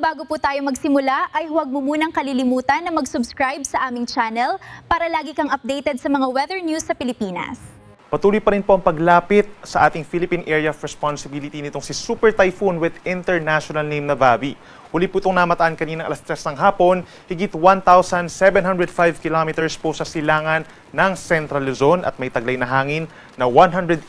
Bago po tayo magsimula, ay huwag mo munang kalilimutan na mag-subscribe sa aming channel para lagi kang updated sa mga weather news sa Pilipinas. Patuloy pa rin po ang paglapit sa ating Philippine Area of Responsibility nitong si Super Typhoon with international name na Babi. Huli po itong namataan kanina alas 3 ng hapon, higit 1,705 kilometers po sa silangan ng Central Luzon at may taglay na hangin na 185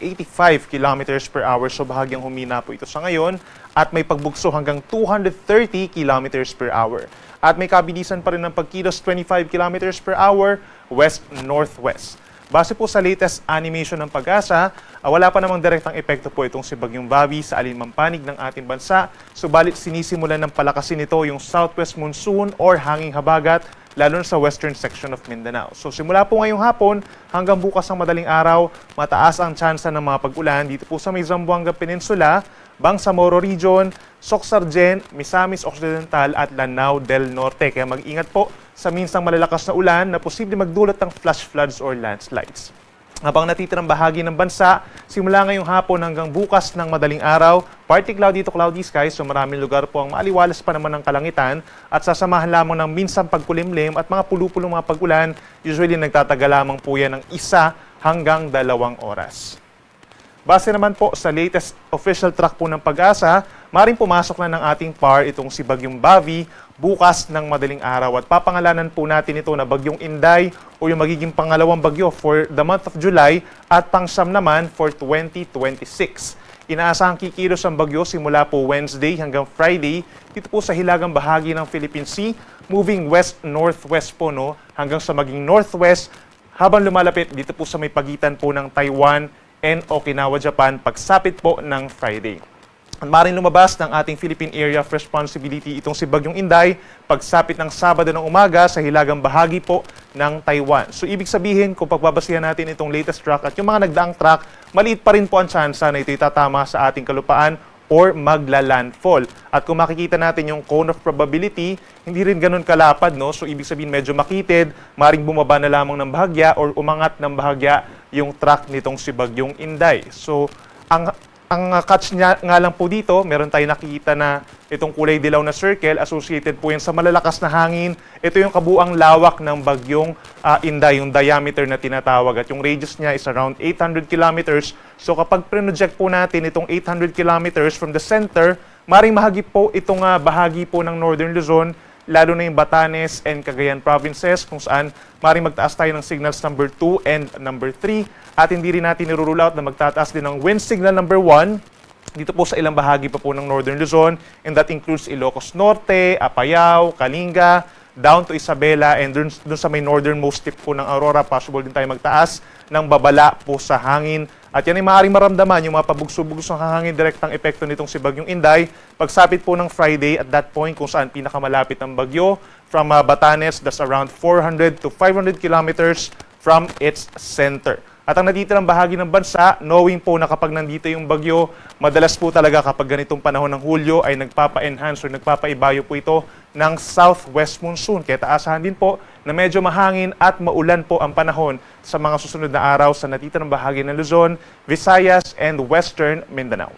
kilometers per hour. So bahagyang humina po ito sa ngayon at may pagbugso hanggang 230 kilometers per hour. At may kabilisan pa rin ng pagkilos 25 kilometers per hour west-northwest. Base po sa latest animation ng Pag-asa, wala pa namang direktang epekto po itong si Bagyong Babi sa alinmang panig ng ating bansa. Subalit sinisimulan ng palakasin nito yung southwest monsoon or hanging habagat lalo na sa western section of Mindanao. So simula po ngayong hapon hanggang bukas ng madaling araw, mataas ang tsansa ng mga pag-ulan dito po sa may Zamboanga Peninsula, Bangsamoro Region, Soc-Sargen, Misamis Occidental at Lanao del Norte. Kaya mag-ingat po sa minsang malalakas na ulan na posible magdulot ng flash floods or landslides. Habang natitirang bahagi ng bansa, simula ngayong hapon hanggang bukas ng madaling araw, partly cloudy to cloudy skies, so maraming lugar po ang maaliwalas pa naman ng kalangitan at sasamahan lamang ng minsang pagkulimlim at mga pulupulong mga pag-ulan, usually nagtatagal lamang po yan ng 1 hanggang 2 oras. Base naman po sa latest official track po ng Pag-asa, maring pumasok na ng ating PAR itong si Bagyong Bavi bukas ng madaling araw at papangalanan po natin ito na Bagyong Inday o yung magiging pangalawang bagyo for the month of July at pang-siyam naman for 2026. Inaasahang kikilos ang bagyo simula po Wednesday hanggang Friday dito po sa hilagang bahagi ng Philippine Sea, moving west-northwest po hanggang sa maging northwest habang lumalapit dito po sa may pagitan po ng Taiwan and Okinawa, Japan, pagsapit po ng Friday. At maaaring lumabas ng ating Philippine Area of Responsibility itong si Bagyong Inday pagsapit ng Sabado ng umaga sa hilagang bahagi po ng Taiwan. So ibig sabihin, kung pagbabasihan natin itong latest track at yung mga nagdaang track, maliit pa rin po ang tsansa na ito'y tatama sa ating kalupaan or magla-landfall. At kung makikita natin yung cone of probability, hindi rin ganun kalapad, no? So ibig sabihin medyo makitid, maring bumaba na lamang ng bahagya or umangat ng bahagya yung track nitong si Bagyong Inday. So ang catch niya nga lang po dito, meron tayong nakikita na itong kulay dilaw na circle, associated po yan sa malalakas na hangin. Ito yung kabuang lawak ng Bagyong Inday, yung diameter na tinatawag. At yung radius niya is around 800 kilometers. So kapag project po natin itong 800 kilometers from the center, maring mahagip po itong bahagi po ng Northern Luzon, lalo na yung Batanes and Cagayan provinces, kung saan maring magtaas tayo ng signals number 2 and number 3. At hindi rin natin nirule out na magtataas din ng wind signal number 1 dito po sa ilang bahagi pa po ng Northern Luzon, and that includes Ilocos Norte, Apayao, Kalinga, down to Isabela, and dun sa may northernmost tip po ng Aurora, possible din tayo magtaas ng babala po sa hangin. At yan ay maaaring maramdaman yung mga pabugso-bugso ng hangin, direktang epekto nitong si Bagyong Inday. Pagsapit po ng Friday, at that point kung saan pinakamalapit ang bagyo, from Batanes, that's around 400 to 500 kilometers from its center. At ang natitirang bahagi ng bansa, knowing po na kapag nandito yung bagyo, madalas po talaga kapag ganitong panahon ng Hulyo ay nagpapa-enhance or nagpapaibayo po ito ng southwest monsoon. Kaya taasahan din po na medyo mahangin at maulan po ang panahon sa mga susunod na araw sa natitirang bahagi ng Luzon, Visayas, and Western Mindanao.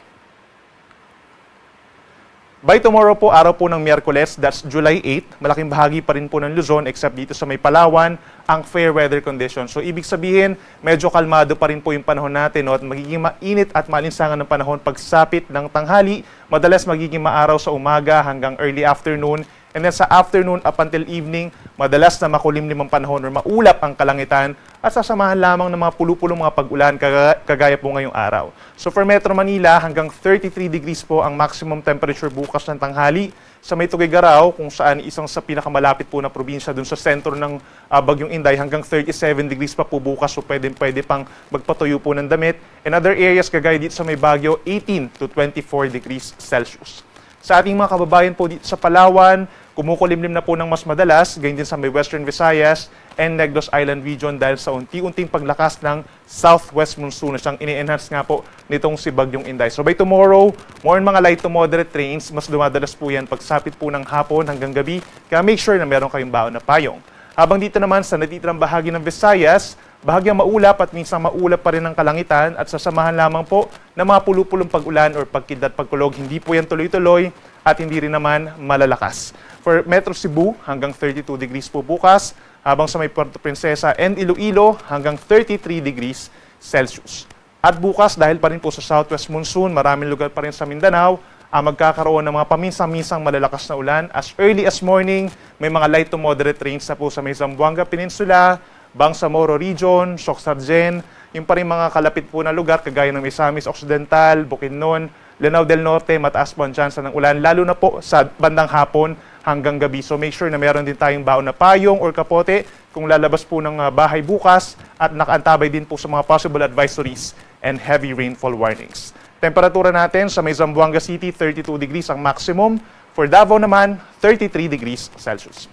By tomorrow po, araw po ng Miyerkules, that's July 8, malaking bahagi pa rin po ng Luzon except dito sa may Palawan, ang fair weather conditions. So ibig sabihin, medyo kalmado pa rin po yung panahon natin at magiging mainit at malinsangan ng panahon pagsapit ng tanghali. Madalas magiging maaraw sa umaga hanggang early afternoon. And then sa afternoon up until evening, madalas na makulimlim ang panahon or maulap ang kalangitan at sasamahan lamang ng mga pulupulong mga pag-ulan kagaya po ngayong araw. So for Metro Manila, hanggang 33 degrees po ang maximum temperature bukas ng tanghali. Sa may Tuguegarao, kung saan isang sa pinakamalapit po na probinsya dun sa sentro ng Bagyong Inday, hanggang 37 degrees pa po bukas, so pwede pang magpatuyo po ng damit. And other areas kagaya dito sa may Baguio, 18 to 24 degrees Celsius. Sa ating mga kababayan po dito sa Palawan, kumukulimlim na po ng mas madalas, ganyan din sa may Western Visayas and Negros Island region dahil sa unti-unting paglakas ng southwest monsoon na siyang ini-enhance nga po nitong si Bagyong Inday. So by tomorrow, more on mga light to moderate rains, mas dumadalas po yan pagsapit po ng hapon hanggang gabi, kaya make sure na meron kayong baon na payong. Habang dito naman sa natitirang bahagi ng Visayas, bahagyang maulap at minsan maulap pa rin ang kalangitan at sasamahan lamang po ng mga pulupulong pag-ulan or pagkidlat pagkulog. Hindi po yan tuloy-tuloy at hindi rin naman malalakas. For Metro Cebu, hanggang 32 degrees po bukas, habang sa may Puerto Princesa and Iloilo, hanggang 33 degrees Celsius. At bukas, dahil pa rin po sa southwest monsoon, maraming lugar pa rin sa Mindanao, magkakaroon ng mga paminsan-minsang malalakas na ulan. As early as morning, may mga light to moderate rains na po sa may Zamboanga Peninsula, Bangsamoro Region, Socsargen, yung pa rin mga kalapit po na lugar, kagaya ng Misamis Occidental, Bukidnon, Lanao del Norte, mataas po ang tsansa ng ulan, lalo na po sa bandang hapon hanggang gabi. So make sure na meron din tayong baon na payong or kapote kung lalabas po ng bahay bukas at nakaantabay din po sa mga possible advisories and heavy rainfall warnings. Temperatura natin sa may Zamboanga City, 32 degrees ang maximum. For Davao naman, 33 degrees Celsius.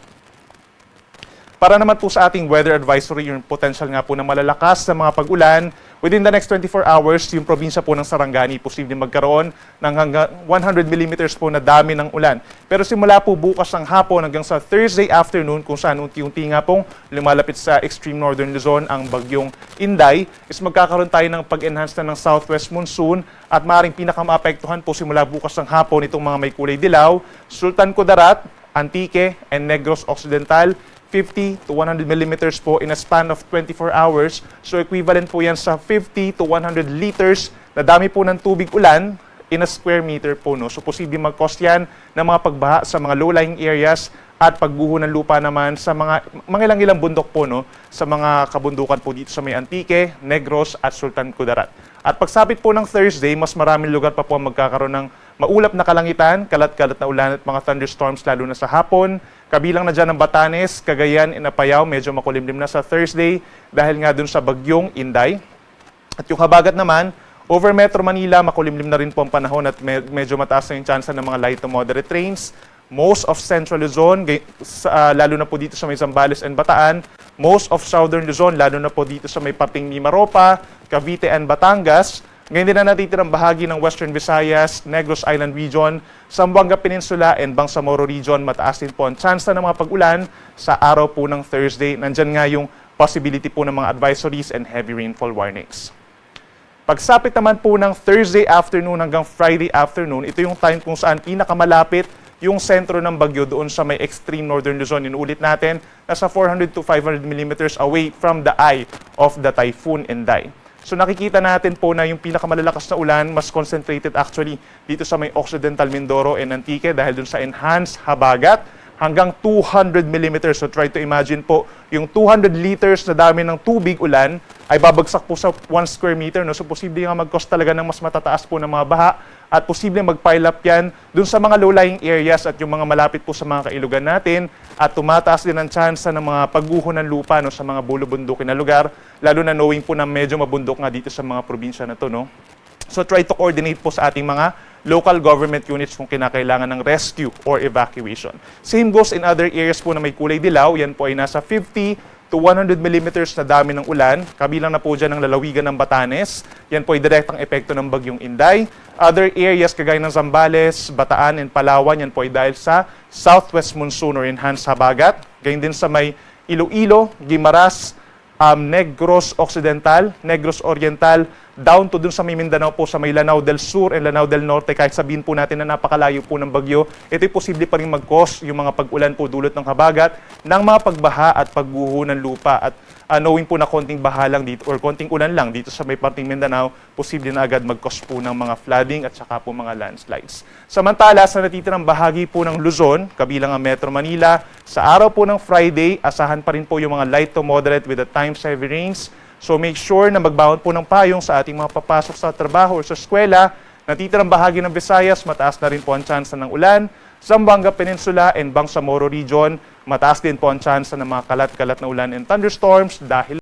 Para naman po sa ating weather advisory, yung potential nga po ng malalakas na mga pag-ulan, within the next 24 hours, yung probinsya po ng Sarangani, posibleng magkaroon ng hanggang 100 millimeters po na dami ng ulan. Pero simula po bukas ng hapon hanggang sa Thursday afternoon, kung saan unti-unti nga pong lumalapit sa extreme northern Luzon ang bagyong Inday, is magkakaroon tayo ng pag-enhance na ng southwest monsoon at maaaring pinakamaapektuhan po simula bukas ng hapon itong mga may kulay dilaw, Sultan Kudarat, Antique, and Negros Occidental, 50 to 100 millimeters po in a span of 24 hours. So equivalent po yan sa 50 to 100 liters na dami po ng tubig ulan in a square meter po. No? So posibleng mag-cause yan ng mga pagbaha sa mga low-lying areas at pagguho ng lupa naman sa mga ilang bundok po, no? Sa mga kabundukan po dito sa may Antique, Negros at Sultan Kudarat. At pagsapit po ng Thursday, mas maraming lugar pa po ang magkakaroon ng maulap na kalangitan, kalat-kalat na ulan at mga thunderstorms lalo na sa hapon. Kabilang na dyan ng Batanes, Cagayan, and Apayao, medyo makulimlim na sa Thursday dahil nga dun sa bagyong Inday. At yung habagat naman, over Metro Manila, makulimlim na rin po ang panahon at medyo mataas na yung tsansa ng mga light to moderate rains. Most of Central Luzon, lalo na po dito sa may Zambales and Bataan. Most of Southern Luzon, lalo na po dito sa may parting Mimaropa, Cavite and Batangas. Ngayon din na natitirang bahagi ng Western Visayas, Negros Island Region, Zamboanga Peninsula and Bangsamoro Region. Mataas din po ang tsansa ng mga pag-ulan sa araw po ng Thursday. Nandyan nga yung possibility po ng mga advisories and heavy rainfall warnings. Pagsapit naman po ng Thursday afternoon hanggang Friday afternoon, ito yung time kung saan pinakamalapit yung sentro ng bagyo doon sa may extreme northern Luzon. Inuulit natin, nasa 400 to 500 millimeters away from the eye of the typhoon Inday. So nakikita natin po na yung pinakamalalakas na ulan mas concentrated actually dito sa may Occidental Mindoro and Antique dahil dun sa enhanced habagat hanggang 200 millimeters. So try to imagine po, yung 200 liters na dami ng tubig ulan ay babagsak po sa 1 square meter. No? So posible nga mag-cause talaga ng mas matataas po ng mga baha at posible mag-pile up yan dun sa mga low-lying areas at yung mga malapit po sa mga kailugan natin at tumataas din ang tsansa ng mga pagguho ng lupa, no, sa mga bulubundukin na lugar, lalo na knowing po na medyo mabundok nga dito sa mga probinsya na to. No? So try to coordinate po sa ating mga local government units kung kinakailangan ng rescue or evacuation. Same goes in other areas po na may kulay dilaw. Yan po ay nasa 50 to 100 millimeters na dami ng ulan. Kabilang na po dyan ang lalawigan ng Batanes. Yan po ay direktang epekto ng bagyong Inday. Other areas kagaya ng Zambales, Bataan, and Palawan, yan po ay dahil sa southwest monsoon or enhanced habagat. Gayun din sa may Iloilo, Guimaras, Negros Occidental, Negros Oriental, down to dun sa may Mindanao po sa may Lanao del Sur and Lanao del Norte. Kahit sabihin po natin na napakalayo po ng bagyo, ito'y posible pa rin mag-cause yung mga pag-ulan po dulot ng habagat ng mga pagbaha at pagguho ng lupa. At knowing po na konting baha lang dito or konting ulan lang dito sa may parting Mindanao, posible na agad mag-cause po ng mga flooding at saka po mga landslides. Samantala, sa natitirang bahagi po ng Luzon, kabilang ang Metro Manila, sa araw po ng Friday, asahan pa rin po yung mga light to moderate with at times heavy rains. So make sure na magbaon po ng payong sa ating mga papasok sa trabaho o sa eskwela. Natitirang bahagi ng Visayas, mataas na rin po ang tsansa ng ulan. Zamboanga Peninsula and Bangsamoro Region, mataas din po ang tsansa ng mga kalat-kalat na ulan and thunderstorms dahil